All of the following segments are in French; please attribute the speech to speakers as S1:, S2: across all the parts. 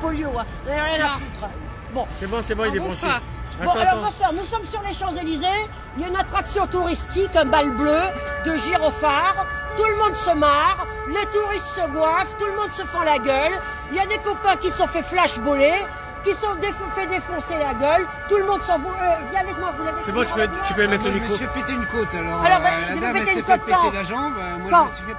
S1: polio, hein. Vous n'avez rien à foutre. Bon,
S2: c'est bon, il est branché.
S1: Bon, alors bonsoir, nous sommes sur les Champs-Élysées, il y a une attraction touristique, un bal bleu de gyrophares, tout le monde se marre, les touristes se goiffent, tout le monde se fend la gueule, il y a des copains qui se sont fait flashballer, qui se sont fait défoncer la gueule, tout le monde s'en fout, viens avec moi, vous l'avez.
S2: C'est bon, tu peux mettre le micro.
S3: Je me suis fait péter une côte alors,
S1: la
S3: dame elle s'est fait péter la jambe, moi je me suis fait...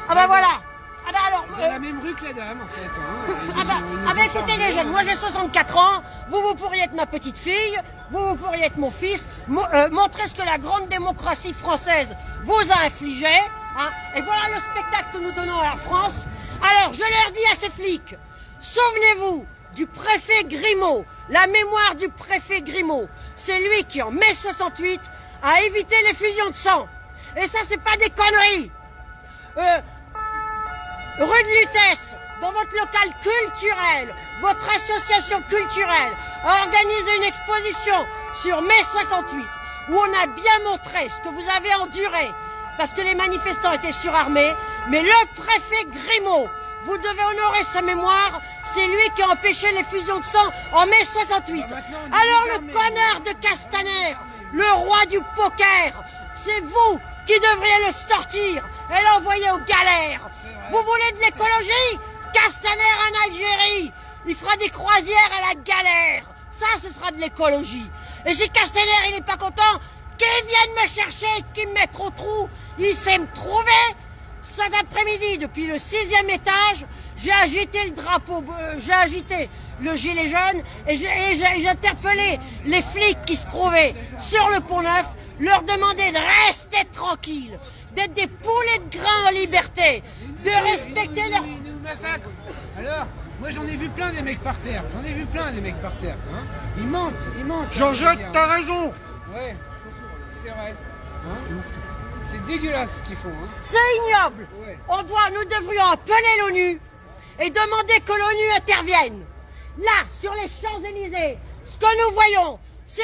S1: Ah bah voilà. Ah bah alors,
S3: dans la même rue que la dame en fait.
S1: Hein. Écoutez les jeunes, moi j'ai 64 ans, vous pourriez être ma petite fille, vous pourriez être mon fils, montrez ce que la grande démocratie française vous a infligé, hein, et voilà le spectacle que nous donnons à la France. Alors je leur dis à ces flics, souvenez-vous du préfet Grimaud, la mémoire du préfet Grimaud, c'est lui qui en mai 68 a évité les fusions de sang. Et ça c'est pas des conneries. Rue de Lutèce, dans votre local culturel, votre association culturelle a organisé une exposition sur mai 68 où on a bien montré ce que vous avez enduré parce que les manifestants étaient surarmés, mais le préfet Grimaud, vous devez honorer sa mémoire, c'est lui qui a empêché les fusions de sang en mai 68. Alors le connard de Castaner, le roi du poker, c'est vous qui devriez le sortir et l'envoyer aux galères. Vous voulez de l'écologie? Castaner en Algérie, il fera des croisières à la galère. Ça, ce sera de l'écologie. Et si Castaner, il n'est pas content, qu'il vienne me chercher, qu'il me mette au trou, il sait me trouver. Cet après-midi, depuis le 6e étage, j'ai agité le drapeau, j'ai agité le gilet jaune et j'ai interpellé les flics qui se trouvaient sur le Pont-Neuf, leur demander de rester tranquilles, d'être des poulets de grain en liberté, de respecter leur...
S3: Ils nous massacrent. Alors, moi j'en ai vu plein des mecs par terre, hein. Ils mentent.
S2: Jean-Jacques, t'as raison.
S3: Ouais, c'est vrai. Hein, c'est dégueulasse ce qu'ils font. Hein.
S1: C'est ignoble. Ouais. Nous devrions appeler l'ONU et demander que l'ONU intervienne. Là, sur les Champs-Élysées, ce que nous voyons, c'est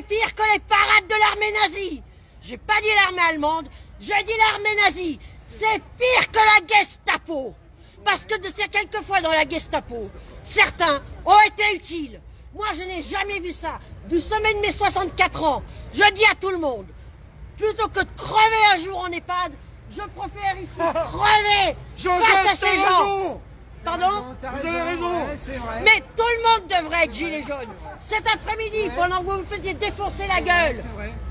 S1: pire que les parades de l'armée nazie. J'ai pas dit l'armée allemande, j'ai dit l'armée nazie. C'est pire que la Gestapo. Parce que quelquefois dans la Gestapo, certains ont été utiles. Moi, je n'ai jamais vu ça. Du sommet de mes 64 ans, je dis à tout le monde, plutôt que de crever un jour en EHPAD, je préfère ici crever face à ces gens. Pardon?
S2: Vous avez raison.
S3: Ouais,
S1: mais tout le monde devrait être gilet jaune. Cet après-midi, pendant que vous vous faisiez défoncer la gueule,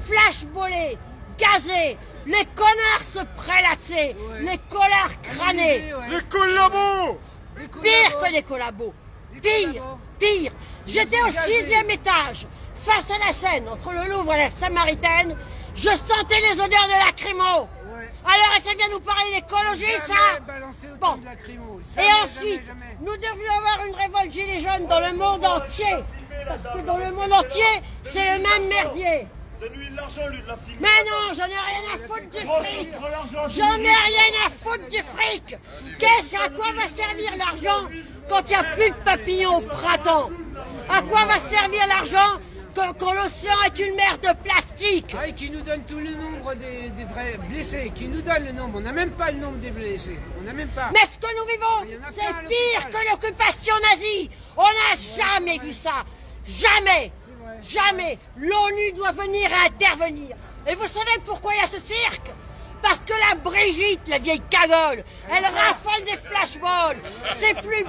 S1: flashballer, gazer, les connards se prélasser, les collards crânés.
S2: Les collabos.
S1: Pire que les collabos. Pire. J'étais au 6e étage, face à la Seine, entre le Louvre et la Samaritaine. Je sentais les odeurs de lacrymo. Alors, ça vient nous parler d'écologie, ça? Bon. Et ensuite, nous devrions avoir une révolte gilet jaune dans le monde entier. Parce que dans le monde entier, c'est le même merdier.
S4: Donne-lui de l'argent, lui, de la fille.
S1: Mais non, j'en ai rien à foutre du fric. J'en ai rien à foutre du fric. À quoi va servir l'argent quand il n'y a plus de papillons au printemps? À quoi va servir l'argent quand l'océan est une mer de plastique?
S3: Ah, et qui nous donne tout le nombre des vrais blessés, qui nous donne le nombre. On n'a même pas le nombre des blessés. On n'a même pas.
S1: Mais ce que nous vivons, c'est pire que l'occupation nazie. On n'a jamais vu ça. Jamais. Jamais. L'ONU doit venir et intervenir. Et vous savez pourquoi il y a ce cirque? Parce que la Brigitte, la vieille cagole, elle raffole des flashballs. C'est plus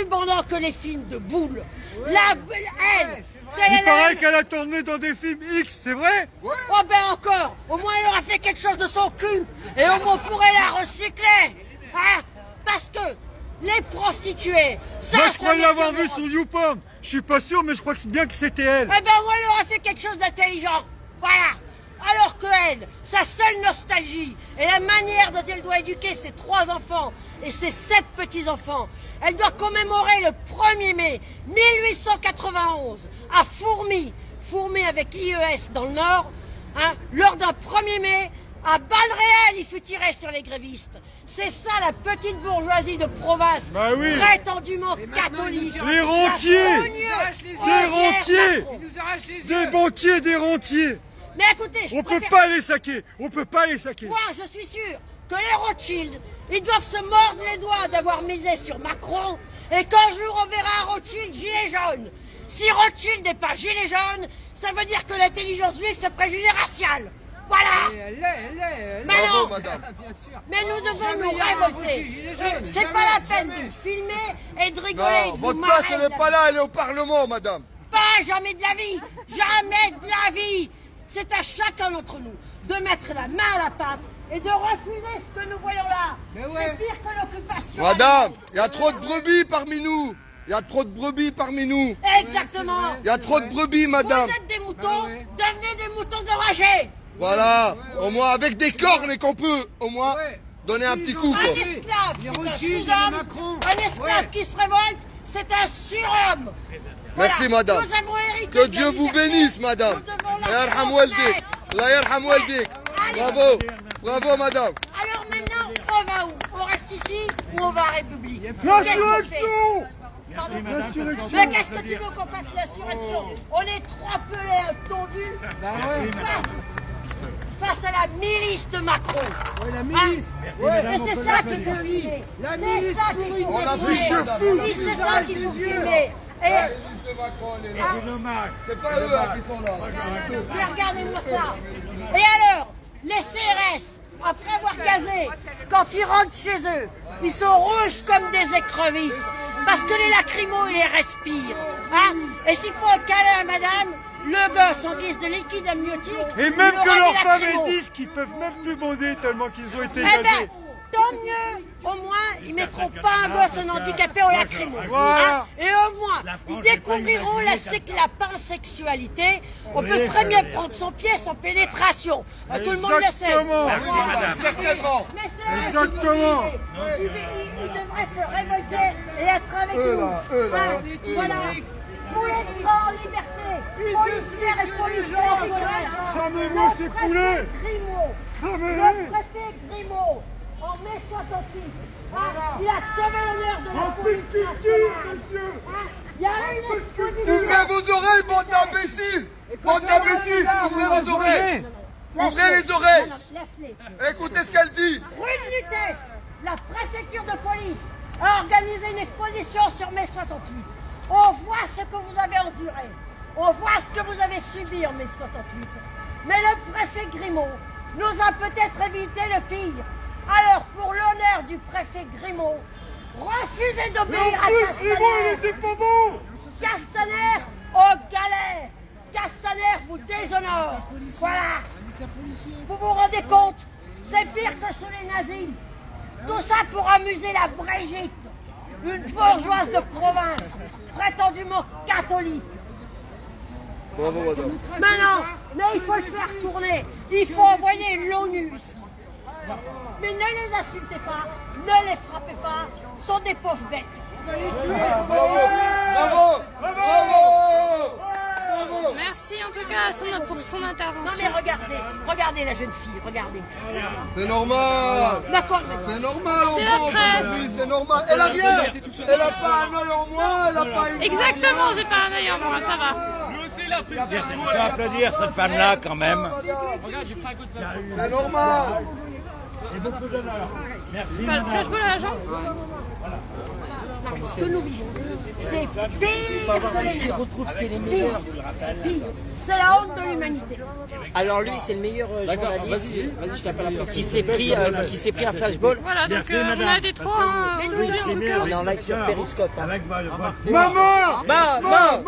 S1: bandant que les films de boules. Il
S2: paraît qu'elle a tourné dans des films X, c'est vrai?
S1: Oh ben encore. Au moins elle aura fait quelque chose de son cul. Et au moins on pourrait la recycler. Hein? Parce que les prostituées...
S2: Moi je crois l'avoir vu sur YouPorn. Je suis pas sûr, mais je crois que c'est bien que c'était elle.
S1: Eh ben moi, elle aura fait quelque chose d'intelligent. Voilà. Alors que elle, sa seule nostalgie et la manière dont elle doit éduquer ses 3 enfants et ses 7 petits-enfants, elle doit commémorer le 1er mai 1891 à Fourmi avec IES dans le Nord, hein, lors d'un 1er mai, à balles réelles, il fut tiré sur les grévistes. C'est ça la petite bourgeoisie de province, prétendument catholique.
S2: Les rentiers, des banquiers, des rentiers.
S1: Mais écoutez,
S2: on peut pas les saquer,
S1: Moi, je suis sûr que les Rothschild, ils doivent se mordre les doigts d'avoir misé sur Macron Et qu'un jour on verra un Rothschild gilet jaune. Si Rothschild n'est pas gilet jaune, ça veut dire que l'intelligence juive c'est préjugé racial. Voilà.
S3: Elle l'est.
S1: Mais
S4: Bravo,
S1: non.
S4: madame.
S3: Bien sûr.
S1: Mais nous devons
S3: Jamais
S1: nous
S3: il y a un
S1: révolter.
S3: Rothschild gilet jaune.
S1: C'est
S3: Jamais,
S1: pas la peine
S3: jamais.
S1: de filmer et de rigoler.
S4: Non,
S1: et de vous
S4: votre
S1: marrer
S4: place, elle
S1: de
S4: n'est
S1: la
S4: pas là, elle est au Parlement, madame.
S1: Pas jamais de la vie. Jamais de la vie. C'est à chacun d'entre nous de mettre la main à la pâte et de refuser ce que nous voyons là.
S3: Mais ouais.
S1: C'est pire que l'occupation.
S4: Madame, il y a trop de brebis parmi nous. Il y a trop de brebis parmi nous.
S1: Exactement.
S4: Il y a trop de brebis, madame.
S1: Vous êtes des moutons,
S3: Ouais.
S1: devenez des moutons enragés.
S4: Voilà, au moins avec des cornes et qu'on peut au moins
S3: Ouais.
S4: donner un petit coup.
S1: Un
S4: Quoi.
S1: esclave,
S3: Il y a
S1: c'est un
S3: Rothschild, il y a
S1: sous-homme.
S3: Macron.
S1: Un esclave
S3: Ouais.
S1: qui se révolte, c'est un surhomme.
S4: Merci, madame.
S1: Nous avons hérité
S4: Que
S1: de
S4: Dieu
S1: la
S4: vous
S1: liberté.
S4: bénisse, madame.
S1: Nous devons la
S4: Allah yarham
S1: transmettre.
S4: waldik. Allah yarham waldik.
S1: Allez.
S4: Bravo, bravo, madame.
S1: Alors maintenant, on va où? On reste ici ou on va à République?
S2: L'insurrection.
S1: Pardon.
S2: L'insurrection.
S1: Mais qu'est-ce que tu veux qu'on fasse l'insurrection? On est trois pelés tondus face à la milice de Macron.
S3: Ouais, la milice.
S1: Et c'est ça qu'il faut filmer.
S3: La
S1: C'est
S3: milice
S1: ça
S3: pour
S1: qu'il
S3: une
S1: faut
S4: On a
S1: filmer.
S4: pris chef fou.
S1: Oui, c'est ça qu'il faut filmer. Et
S2: C'est dommage.
S4: C'est pas eux hein, qui sont là.
S1: mais regardez-moi ça. Et alors, les CRS, après avoir gazé, quand ils rentrent chez eux, ils sont rouges comme des écrevisses. Parce que les lacrymos, ils les respirent. Hein? Et s'il faut un câlin à madame, le gosse en guise de liquide amniotique.
S2: Et
S1: il
S2: même
S1: aura
S2: que
S1: des
S2: leurs femmes
S1: lacrymos.
S2: elles disent qu'ils peuvent même plus bonder tellement qu'ils ont été
S1: Eh ben,
S2: gazés.
S1: tant mieux. Au moins, ils mettront pas un gosse, un handicapé au lacrymo.
S2: Voilà.
S1: Hein? Et au moins, ils découvriront la pansexualité. On peut très bien prendre son pied sans pénétration. Tout le monde le sait.
S2: Exactement.
S1: Voilà.
S4: Certainement.
S1: Mais c'est
S2: Exactement.
S1: ils devraient se révolter et être avec
S4: Eux,
S1: nous.
S4: là, eux, là.
S1: Hein, voilà. Poulets en liberté. Policières et policiers en colère.
S2: Cramez-vous ces poulets. Cramez-les.
S1: Le préfet Grimaud, en mai 68, hein, il a sauvé l'honneur de la police nationale.
S2: monsieur.
S1: Hein, il y a une exposition.
S4: Ouvrez vos oreilles, bande d'imbéciles. Bande d'imbéciles, ouvrez vos oreilles. Ouvrez les oreilles.
S1: Non, non, laisse-les.
S4: Écoutez ce qu'elle dit.
S1: Rue de Lutèce, la préfecture de police a organisé une exposition sur mai 68. On voit ce que vous avez enduré. On voit ce que vous avez subi en mai 68. Mais le préfet Grimaud nous a peut-être évité le pire. Alors, pour l'honneur du préfet Grimaud, refusez d'obéir à
S2: Grimaud, il
S1: Castaner.
S2: était pas bon.
S1: Castaner aux galères. Castaner vous déshonore. Voilà. Vous vous rendez compte? C'est pire que chez les nazis. Tout ça pour amuser la Brigitte, une bourgeoise de province, prétendument catholique.
S4: Bravo, madame.
S1: Mais non, mais il faut le faire tourner. Il faut envoyer l'ONU. Mais ne les insultez pas, ne les frappez pas, ce sont des pauvres bêtes.
S4: Bravo, bravo, bravo. Bravo.
S5: Merci en tout cas pour son
S1: Non
S5: intervention.
S1: mais regardez la jeune fille, regardez.
S4: C'est normal.
S1: D'accord, mais
S4: C'est normal, on
S5: C'est la
S4: pense
S5: presse.
S4: aujourd'hui, c'est normal. Elle a rien. Elle a pas un œil en moins, elle a pas une.
S5: Exactement, j'ai pas un œil en moins, ça va.
S6: On peut applaudir cette femme-là quand même.
S4: C'est normal.
S5: Pas le flashball à la jambe.
S1: ce que nous vivons, c'est pire que les nazis.
S7: C'est les meilleurs.
S1: Pire. C'est la honte de l'humanité.
S7: Alors lui, c'est le meilleur journaliste qui s'est pris un flashball.
S5: Voilà, donc on a été trois. Hein,
S1: Mais nous,
S5: aujourd'hui, en tout cas.
S7: On est en live sur Periscope. hein.
S2: Maman.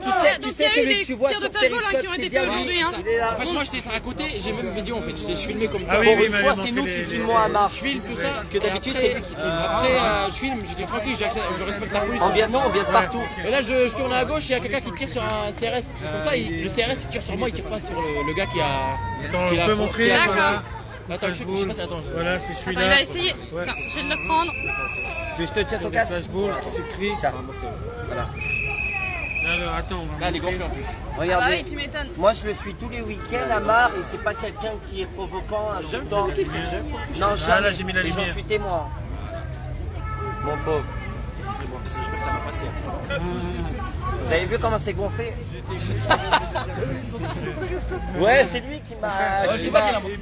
S7: Tu sais,
S5: Donc il y a eu
S7: celui
S5: des
S7: que tu vois
S5: tirs de
S7: sur
S5: flashball hein,
S7: Periscope,
S5: qui ont
S7: c'est
S5: été
S7: bien
S5: faits
S7: lui.
S5: aujourd'hui. Hein.
S7: Il est là.
S8: En fait, moi j'étais à côté, j'ai même vidéo en fait, je filmé comme quoi.
S2: Ah oui,
S7: Pour
S2: oui,
S7: une
S2: mais
S7: fois,
S2: non,
S7: c'est nous
S2: c'est
S7: qui
S2: les-
S7: filmons à marche.
S8: Je filme tout ça.
S7: Que d'habitude,
S8: Après,
S7: c'est lui qui filme.
S8: Après, je filme, j'étais tranquille, je respecte la police.
S7: On vient de partout.
S8: Et là, je tourne à gauche, il y a quelqu'un qui tire sur un CRS. Comme ça, le CRS il tire sur moi, il tire pas sur le gars qui a.
S2: Attends,
S8: qui
S2: on
S8: a-
S2: peut montrer.
S8: qui a-
S5: D'accord.
S8: Attends, je sais pas si. Attends.
S2: Voilà, c'est
S5: Attends, il
S2: celui-là.
S5: va essayer. Attends, je vais le prendre.
S7: Je te tiens ton casque.
S2: Flashball qui s'écrit. Alors attends, on va
S8: Là, elle est gonflée en plus.
S5: Ah bah
S7: Regardez.
S5: oui, tu m'étonnes.
S7: Moi, je le suis tous les week-ends à Mar et c'est pas quelqu'un qui est provoquant, insultant. Non, jamais.
S2: là, j'ai mis la
S7: Et j'en
S2: lumière.
S7: suis témoin. Mon pauvre. j'espère que ça va passer. Vous avez vu comment c'est gonflé? Ouais, c'est lui qui m'a...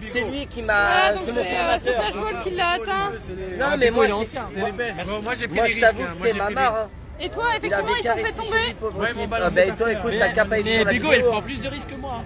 S7: C'est lui qui m'a...
S5: donc
S7: C'est mon
S5: c'est
S7: formateur.
S5: Flashball qui l'a atteint.
S7: Non, mais moi,
S8: Moi j'ai pris
S7: moi,
S8: les
S7: je
S8: risques.
S7: t'avoue que c'est ma marre. Hein.
S5: Et toi,
S7: Il avait
S5: effectivement, ils t'ont fait
S7: caressé chez lui,
S5: tomber.
S7: pauvre
S8: Ouais,
S7: type.
S8: mon
S7: Ah
S8: ballon,
S7: bah, toi, écoute, t'as qu'à pas être
S8: Mais
S7: sur la
S8: Bigo, elle
S7: vidéo.
S8: prend plus de risques que moi.